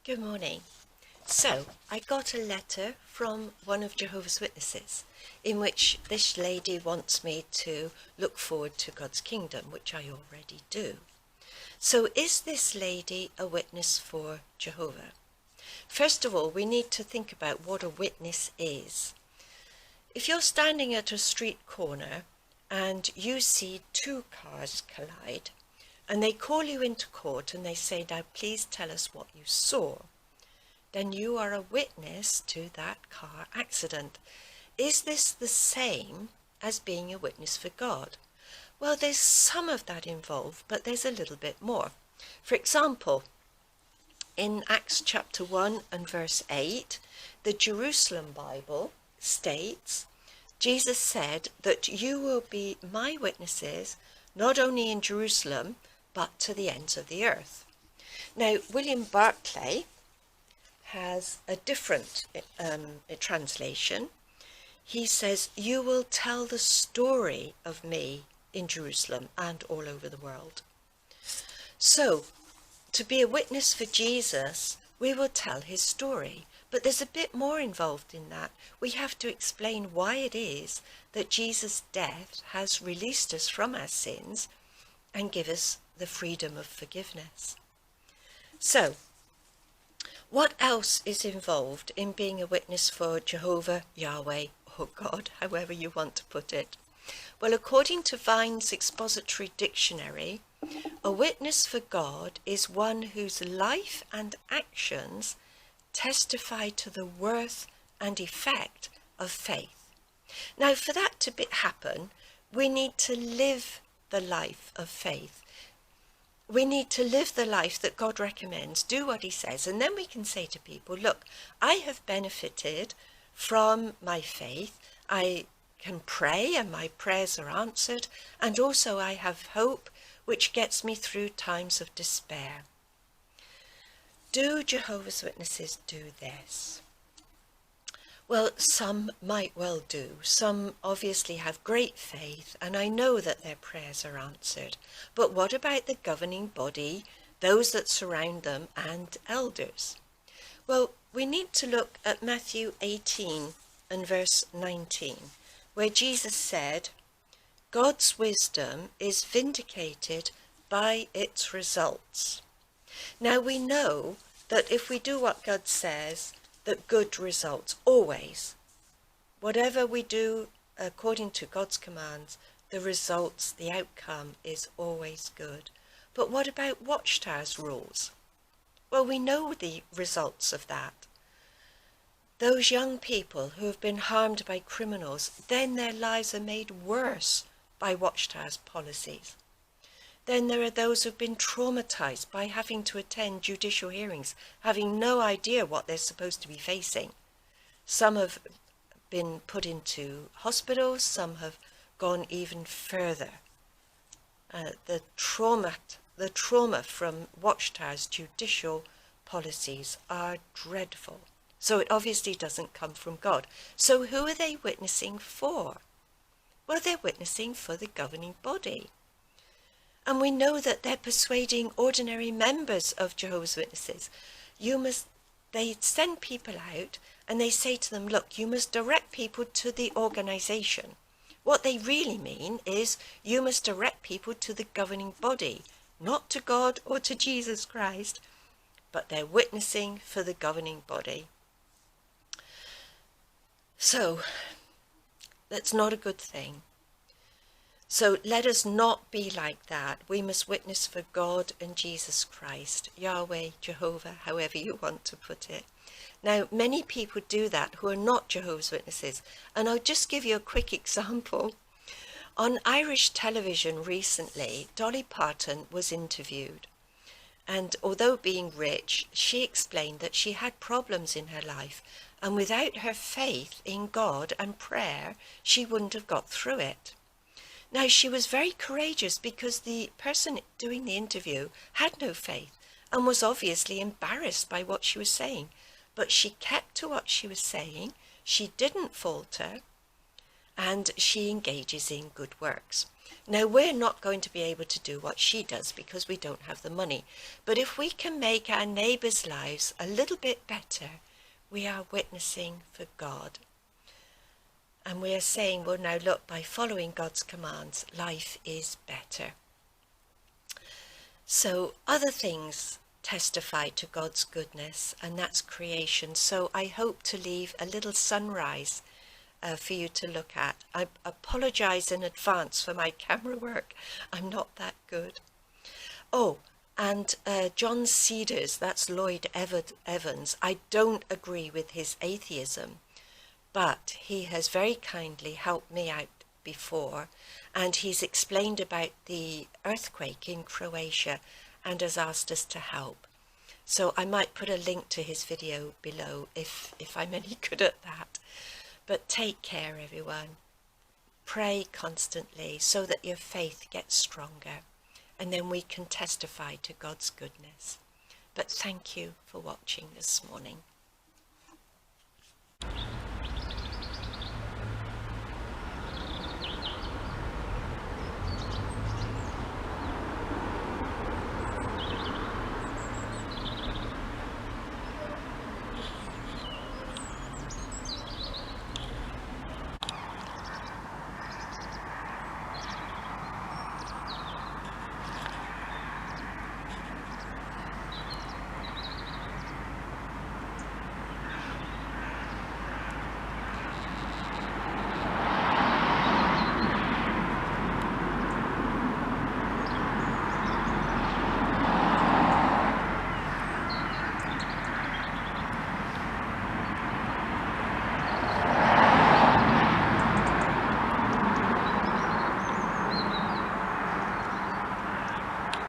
Good morning. So, I got a letter from one of Jehovah's Witnesses in which this lady wants me to look forward to God's kingdom, which I already do. So, is this lady a witness for Jehovah? First of all, we need to think about what a witness is. If you're standing at a street corner and you see two cars collide, and they call you into court and they say, now please tell us what you saw, then you are a witness to that car accident. Is this the same as being a witness for God? Well, there's some of that involved, but there's a little bit more. For example, in Acts chapter 1 and verse 8, the Jerusalem Bible states, Jesus said that you will be my witnesses, not only in Jerusalem, but to the ends of the earth. Now, William Barclay has a different translation. He says, you will tell the story of me in Jerusalem and all over the world. So, to be a witness for Jesus, we will tell his story. But there's a bit more involved in that. We have to explain why it is that Jesus' death has released us from our sins and give us the freedom of forgiveness. So, what else is involved in being a witness for Jehovah, Yahweh, or God, however you want to put it? Well, according to Vine's Expository Dictionary, a witness for God is one whose life and actions testify to the worth and effect of faith. Now, for that to happen, we need to live the life of faith. We need to live the life that God recommends, do what he says, and then we can say to people, look, I have benefited from my faith. I can pray and my prayers are answered, and also I have hope which gets me through times of despair. Do Jehovah's Witnesses do this? Well, some might well do. Some obviously have great faith, and I know that their prayers are answered. But what about the governing body, those that surround them, and elders? Well, we need to look at Matthew 18 and verse 19, where Jesus said, God's wisdom is vindicated by its results. Now we know that if we do what God says, that good results always. Whatever we do according to God's commands, the results, the outcome is always good. But what about Watchtower's rules? Well, we know the results of that. Those young people who have been harmed by criminals, then their lives are made worse by Watchtower's policies. Then there are those who've been traumatized by having to attend judicial hearings, having no idea what they're supposed to be facing. Some have been put into hospitals, some have gone even further. The trauma from Watchtower's judicial policies are dreadful. So it obviously doesn't come from God. So who are they witnessing for? Well, they're witnessing for the governing body. And we know that they're persuading ordinary members of Jehovah's Witnesses. They send people out and they say to them, look, you must direct people to the organization. What they really mean is you must direct people to the governing body, not to God or to Jesus Christ, but they're witnessing for the governing body. So, that's not a good thing. So let us not be like that. We must witness for God and Jesus Christ, Yahweh, Jehovah, however you want to put it. Now, many people do that who are not Jehovah's Witnesses. And I'll just give you a quick example. On Irish television recently, Dolly Parton was interviewed. And although being rich, she explained that she had problems in her life. And without her faith in God and prayer, she wouldn't have got through it. Now, she was very courageous because the person doing the interview had no faith and was obviously embarrassed by what she was saying. But she kept to what she was saying. She didn't falter. and she engages in good works. Now, we're not going to be able to do what she does because we don't have the money. But if we can make our neighbours' lives a little bit better, we are witnessing for God. And we are saying, well, now look, by following God's commands, life is better. So other things testify to God's goodness, and that's creation. So I hope to leave a little sunrise for you to look at. I apologize in advance for my camera work. I'm not that good. Oh, and John Cedars, that's Lloyd Evans, I don't agree with his atheism, but he has very kindly helped me out before, and he's explained about the earthquake in Croatia and has asked us to help. So I might put a link to his video below if I'm any good at that. But take care, everyone. Pray constantly so that your faith gets stronger, and then we can testify to God's goodness. But thank you for watching this morning.